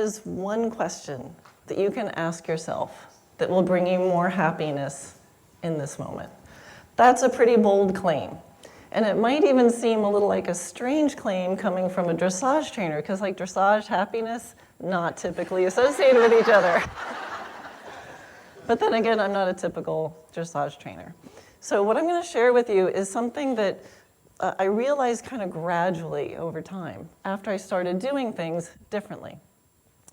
is one question that you can ask yourself that will bring you more happiness in this moment. That's a pretty bold claim. And it might even seem a little like a strange claim coming from a dressage trainer, because like dressage, happiness, not typically associated with each other. But then again, I'm not a typical dressage trainer. So what I'm going to share with you is something that I realized kind of gradually over time after I started doing things differently.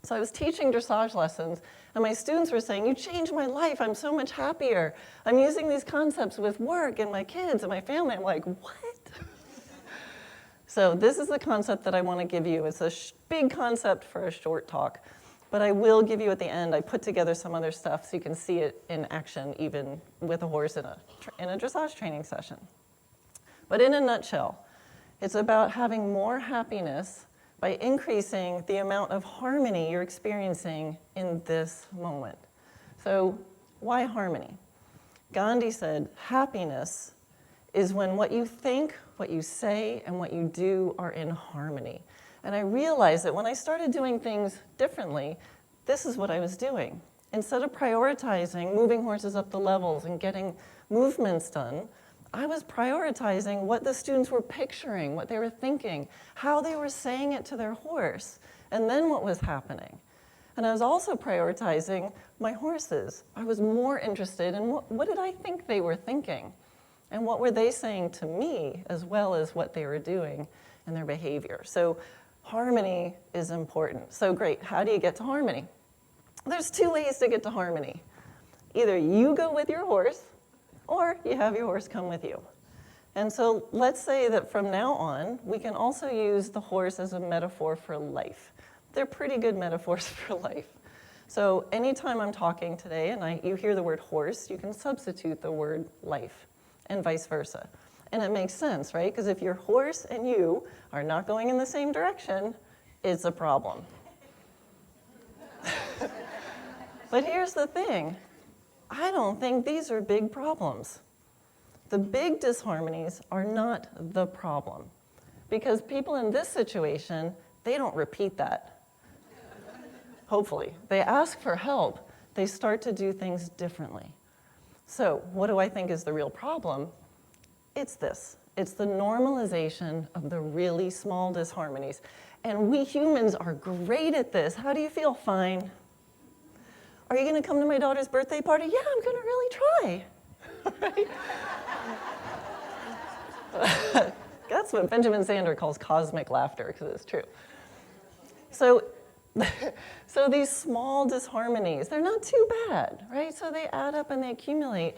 So I was teaching dressage lessons, and my students were saying, "You changed my life. I'm so much happier. I'm using these concepts with work and my kids and my family." I'm like, what? So this is the concept that I want to give you. It's a big concept for a short talk, but I will give you at the end. I put together some other stuff so you can see it in action, even with a horse in a dressage training session. But in a nutshell, it's about having more happiness by increasing the amount of harmony you're experiencing in this moment. So why harmony? Gandhi said, happiness is when what you think, what you say, and what you do are in harmony. And I realized that when I started doing things differently, this is what I was doing. Instead of prioritizing moving horses up the levels and getting movements done, I was prioritizing what the students were picturing, what they were thinking, how they were saying it to their horse, and then what was happening. And I was also prioritizing my horses. I was more interested in what did I think they were thinking, and what were they saying to me, as well as what they were doing and their behavior. So harmony is important. So great, how do you get to harmony? There's two ways to get to harmony. Either you go with your horse, or you have your horse come with you. And so let's say that from now on, we can also use the horse as a metaphor for life. They're pretty good metaphors for life. So anytime I'm talking today and you hear the word horse, you can substitute the word life, and vice versa. And it makes sense, right? Because if your horse and you are not going in the same direction, it's a problem. But here's the thing. I don't think these are big problems. The big disharmonies are not the problem, because people in this situation, they don't repeat that. Hopefully. They ask for help. They start to do things differently. So what do I think is the real problem? It's this. It's the normalization of the really small disharmonies. And we humans are great at this. How do you feel? Fine. Are you going to come to my daughter's birthday party? Yeah, I'm going to really try. Right? That's what Benjamin Zander calls cosmic laughter, because it's true. So these small disharmonies, they're not too bad, right? So they add up and they accumulate,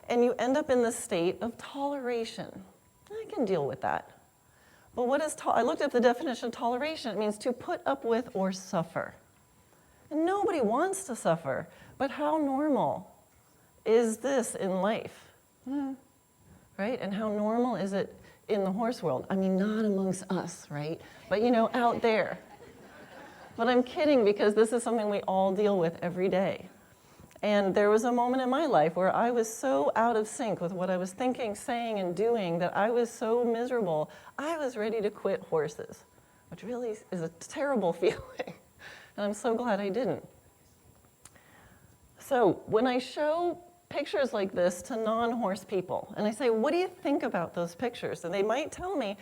and you end up in the state of toleration. I can deal with that. But what is I looked up the definition of toleration. It means to put up with or suffer. And nobody wants to suffer, but how normal is this in life? Right? And how normal is it in the horse world? I mean, not amongst us, right? But out there. But I'm kidding, because this is something we all deal with every day. And there was a moment in my life where I was so out of sync with what I was thinking, saying, and doing that I was so miserable, I was ready to quit horses, which really is a terrible feeling. And I'm so glad I didn't. So when I show pictures like this to non-horse people, and I say, what do you think about those pictures? And they might tell me,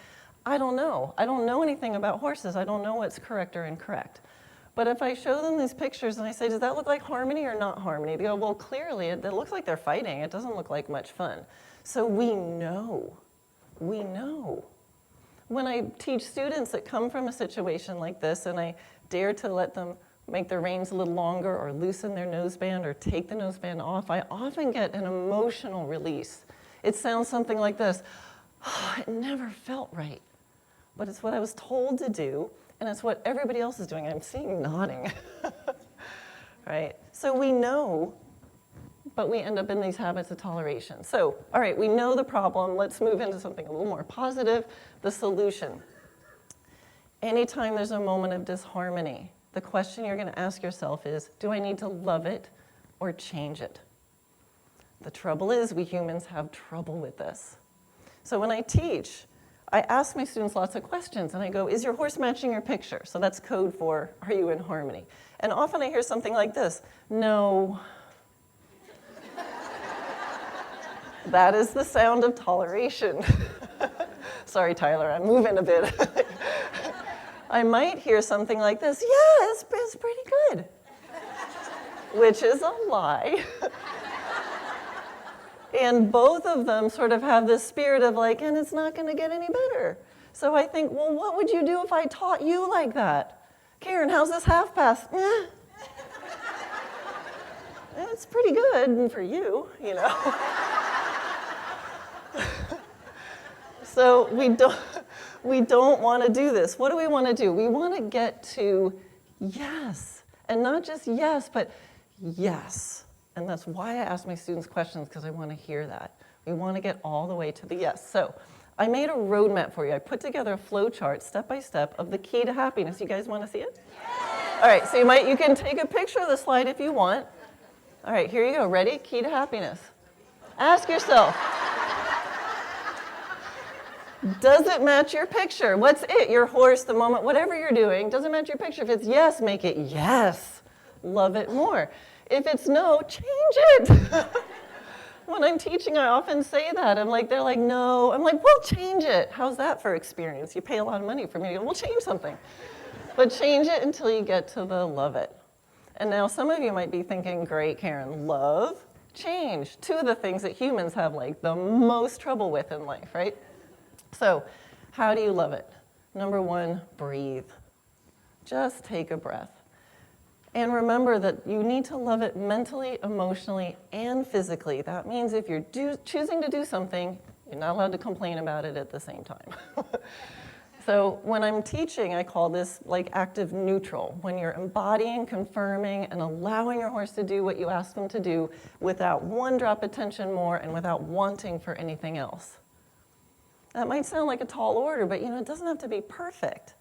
I don't know. I don't know anything about horses. I don't know what's correct or incorrect. But if I show them these pictures and I say, does that look like harmony or not harmony? They go, well, clearly it looks like they're fighting. It doesn't look like much fun. So we know. We know. When I teach students that come from a situation like this, and I dare to let them make their reins a little longer or loosen their noseband or take the noseband off, I often get an emotional release. It sounds something like this. Oh, it never felt right. But it's what I was told to do, and it's what everybody else is doing. I'm seeing nodding. Right? So we know, but we end up in these habits of toleration. So, all right, we know the problem. Let's move into something a little more positive, the solution. Anytime there's a moment of disharmony, the question you're going to ask yourself is, do I need to love it or change it? The trouble is, we humans have trouble with this. So when I teach, I ask my students lots of questions, and I go, is your horse matching your picture? So that's code for, are you in harmony? And often I hear something like this, no. That is the sound of toleration. Sorry, Tyler, I'm moving a bit. I might hear something like this, yeah, it's pretty good, which is a lie. And both of them sort of have this spirit of like, and it's not going to get any better. So I think, well, what would you do if I taught you like that? Karen, how's this half pass? It's pretty good for you, you know. So we don't want to do this. What do we want to do? We want to get to yes. And not just yes, but yes. And that's why I ask my students questions, because I want to hear that. We want to get all the way to the yes. So I made a roadmap for you. I put together a flow chart, step by step, of the key to happiness. You guys want to see it? Yes. All right, so you can take a picture of the slide if you want. All right, here you go. Ready? Key to happiness. Ask yourself, does it match your picture? What's it? Your horse, the moment, whatever you're doing, does it match your picture? If it's yes, make it yes. Love it more. If it's no, change it. When I'm teaching, I often say that. They're like, no. I'm like, well, change it. How's that for experience? You pay a lot of money for me to go, well, change something. But change it until you get to the love it. And now some of you might be thinking, great, Karen, love, change. Two of the things that humans have like the most trouble with in life, right? So how do you love it? Number one, breathe. Just take a breath. And remember that you need to love it mentally, emotionally, and physically. That means if you're choosing to do something, you're not allowed to complain about it at the same time. So when I'm teaching, I call this like active neutral, when you're embodying, confirming, and allowing your horse to do what you ask them to do without one drop of tension more and without wanting for anything else. That might sound like a tall order, but it doesn't have to be perfect.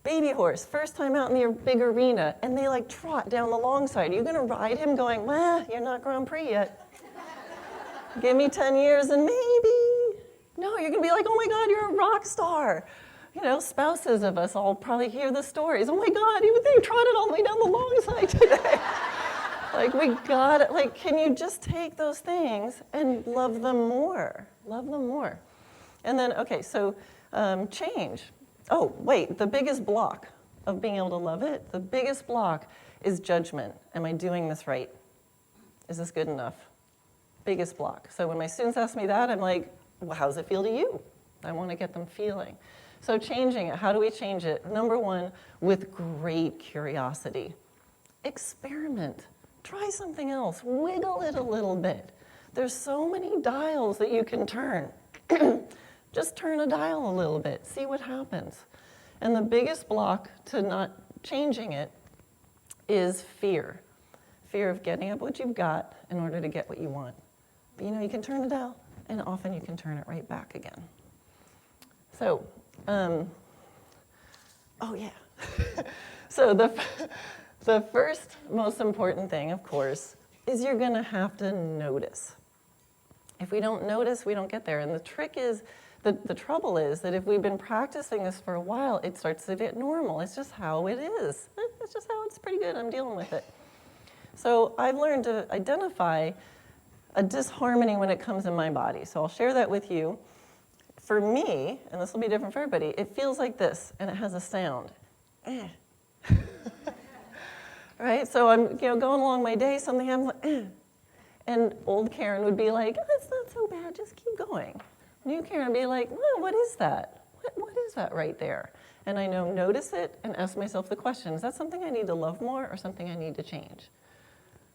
Baby horse, first time out in the big arena, and they like trot down the long side. Are you going to ride him going, well, you're not Grand Prix yet. Give me 10 years and maybe. No, you're going to be like, oh my God, you're a rock star. Spouses of us all probably hear the stories. Oh my God, they trotted all the way down the long side today. We got it. Can you just take those things and love them more? Love them more. And then, okay, so change. Oh, wait, the biggest block of being able to love it, the biggest block is judgment. Am I doing this right? Is this good enough? Biggest block. So when my students ask me that, I'm like, well, how does it feel to you? I want to get them feeling. So changing it, how do we change it? Number one, with great curiosity. Experiment. Try something else. Wiggle it a little bit. There's so many dials that you can turn. Just turn a dial a little bit, see what happens. And the biggest block to not changing it is fear. Fear of getting up what you've got in order to get what you want. But you can turn the dial, and often you can turn it right back again. So, oh yeah. So the first most important thing, of course, is you're gonna have to notice. If we don't notice, we don't get there. And the trick is, the trouble is that if we've been practicing this for a while, it starts to get normal. It's just how it is. It's just how it's pretty good. I'm dealing with it. So I've learned to identify a disharmony when it comes in my body. So I'll share that with you. For me, and this will be different for everybody, it feels like this, and it has a sound. Right? So I'm going along my day, something happens, like, and old Karen would be like, oh, it's not so bad, just keep going. New Karen would be like, well, what is that? What is that right there? And I notice it and ask myself the question, is that something I need to love more or something I need to change?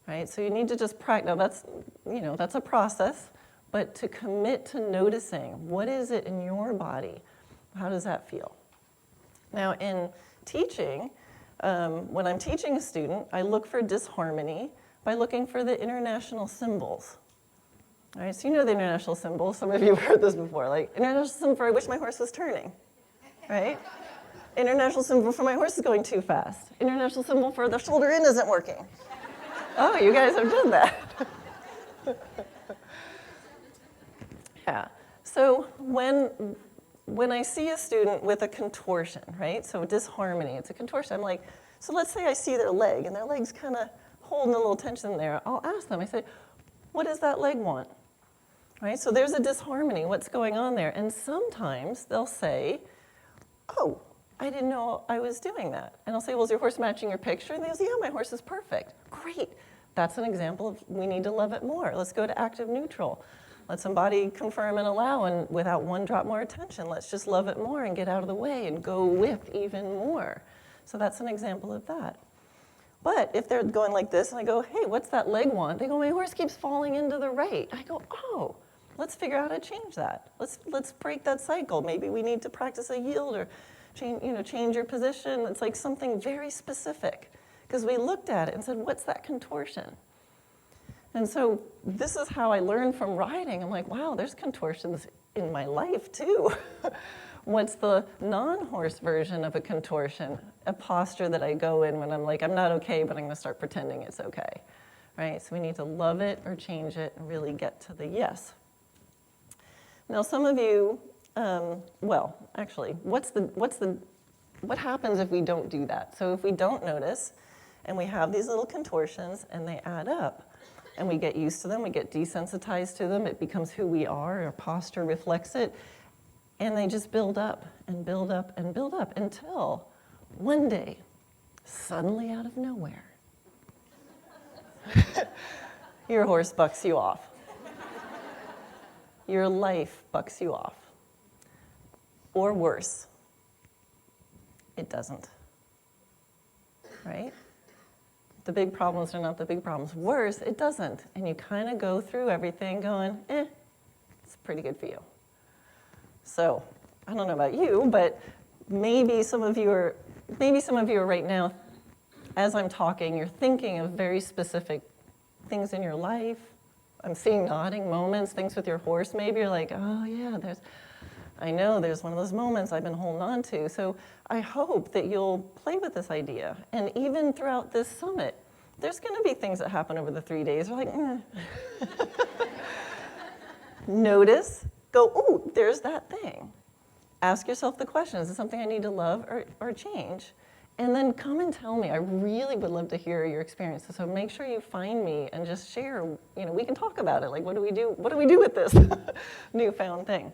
Right? So you need to just practice. Now that's a process, but to commit to noticing, what is it in your body? How does that feel? Now in teaching, when I'm teaching a student, I look for disharmony by looking for the international symbols. All right, so the international symbol. Some of you have heard this before, like international symbol for I wish my horse was turning, right? International symbol for my horse is going too fast. International symbol for the shoulder in isn't working. Oh, you guys have done that. Yeah, so when when I see a student with a contortion, right? So disharmony, it's a contortion. I'm like, so let's say I see their leg and their leg's kind of holding a little tension there. I'll ask them, I say, what does that leg want? Right? So there's a disharmony, what's going on there? And sometimes they'll say, oh, I didn't know I was doing that. And I'll say, well, is your horse matching your picture? And they'll say, yeah, my horse is perfect. Great. That's an example of we need to love it more. Let's go to active neutral. Let somebody confirm and allow, and without one drop more attention, let's just love it more and get out of the way and go with even more. So that's an example of that. But if they're going like this, and I go, hey, what's that leg want? They go, my horse keeps falling into the right. I go, oh, let's figure out how to change that. Let's break that cycle. Maybe we need to practice a yield or change your position. It's like something very specific. Because we looked at it and said, what's that contortion? And so this is how I learned from riding. I'm like, wow, there's contortions in my life too. What's the non-horse version of a contortion? A posture that I go in when I'm like, I'm not okay, but I'm going to start pretending it's okay. Right? So we need to love it or change it and really get to the yes. Now, some of you, what happens if we don't do that? So if we don't notice, and we have these little contortions, and they add up, and we get used to them, we get desensitized to them, it becomes who we are, our posture reflects it, and they just build up and build up and build up until one day, suddenly out of nowhere, your horse bucks you off. Your life bucks you off. Or worse, it doesn't. Right? The big problems are not the big problems. Worse, it doesn't. And you kind of go through everything going, it's pretty good for you. So, I don't know about you, but maybe some of you are right now, as I'm talking, you're thinking of very specific things in your life. I'm seeing nodding moments, things with your horse. Maybe you're like, oh yeah, there's one of those moments I've been holding on to. So I hope that you'll play with this idea. And even throughout this summit, there's going to be things that happen over the 3 days. You're like, Notice, go, ooh, there's that thing. Ask yourself the question, is it something I need to love or change? And then come and tell me. I really would love to hear your experiences. So make sure you find me and just share, we can talk about it. Like, what do we do? What do we do with this newfound thing?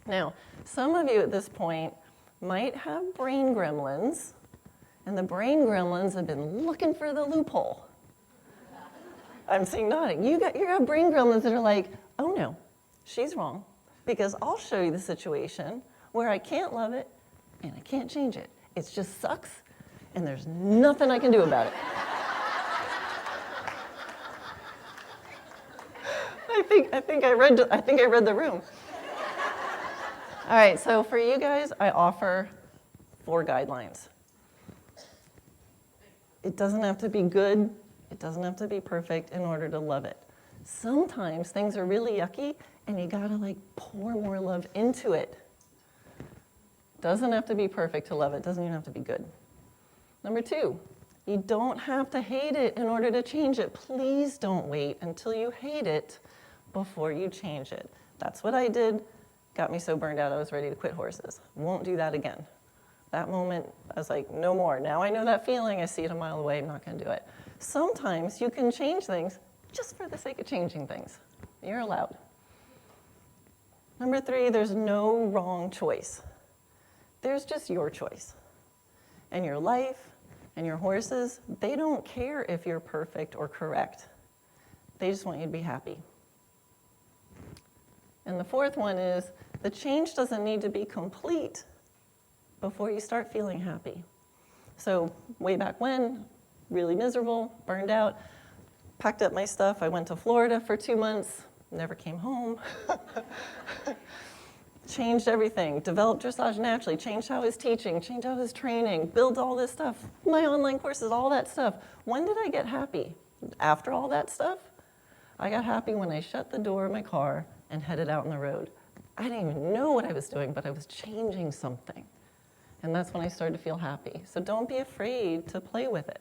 Now, some of you at this point might have brain gremlins, and the brain gremlins have been looking for the loophole. I'm seeing nodding. You have brain gremlins that are like, oh no, she's wrong, because I'll show you the situation where I can't love it and I can't change it. It just sucks, and there's nothing I can do about it. I think I read the room. All right, so for you guys, I offer 4 guidelines. It doesn't have to be good. It doesn't have to be perfect in order to love it. Sometimes things are really yucky, and you gotta pour more love into it. Doesn't have to be perfect to love it. Doesn't even have to be good. Number 2, you don't have to hate it in order to change it. Please don't wait until you hate it before you change it. That's what I did. Got me so burned out I was ready to quit horses. Won't do that again. That moment, I was like, no more. Now I know that feeling. I see it a mile away. I'm not going to do it. Sometimes you can change things just for the sake of changing things. You're allowed. Number 3, there's no wrong choice. There's just your choice. And your life and your horses, they don't care if you're perfect or correct. They just want you to be happy. And the 4th one is, the change doesn't need to be complete before you start feeling happy. So way back when, really miserable, burned out, packed up my stuff. I went to Florida for 2 months, never came home. Changed everything, developed dressage naturally, changed how I was teaching, changed how I was training, built all this stuff, my online courses, all that stuff. When did I get happy? After all that stuff? I got happy when I shut the door of my car and headed out on the road. I didn't even know what I was doing, but I was changing something. And that's when I started to feel happy. So don't be afraid to play with it.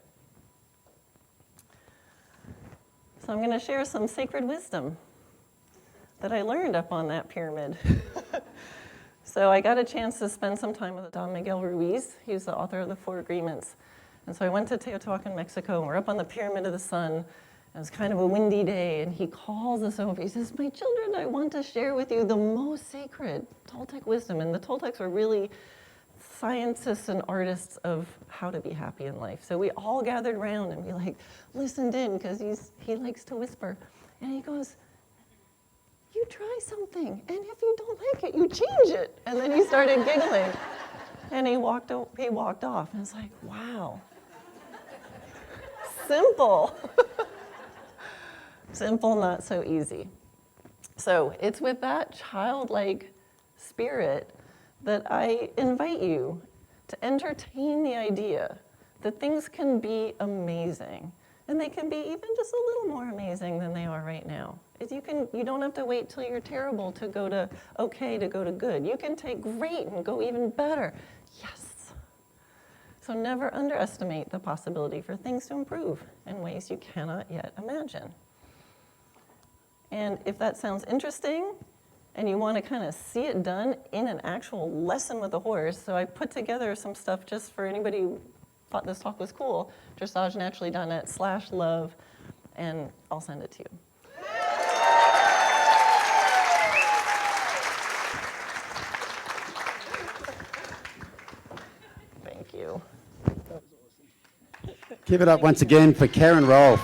So I'm going to share some sacred wisdom that I learned up on that pyramid. So I got a chance to spend some time with Don Miguel Ruiz. He's the author of the Four Agreements. And so I went to Teotihuacan, Mexico, and we're up on the Pyramid of the Sun. It was kind of a windy day, and he calls us over. He says, "My children, I want to share with you the most sacred Toltec wisdom." And the Toltecs were really scientists and artists of how to be happy in life. So we all gathered around and we listened in, because he likes to whisper. And he goes, "You try something, and if you don't like it, you change it." And then he started giggling, and he walked off. And it's like, wow, simple. Simple, not so easy. So it's with that childlike spirit that I invite you to entertain the idea that things can be amazing, and they can be even just a little more amazing than they are right now. You don't have to wait till you're terrible to go to okay to go to good. You can take great and go even better. Yes. So never underestimate the possibility for things to improve in ways you cannot yet imagine. And if that sounds interesting, and you want to kind of see it done in an actual lesson with a horse, so I put together some stuff just for anybody who thought this talk was cool, dressagenaturally.net/love, and I'll send it to you. Thank you. Give it up once again for Karen Rolfe.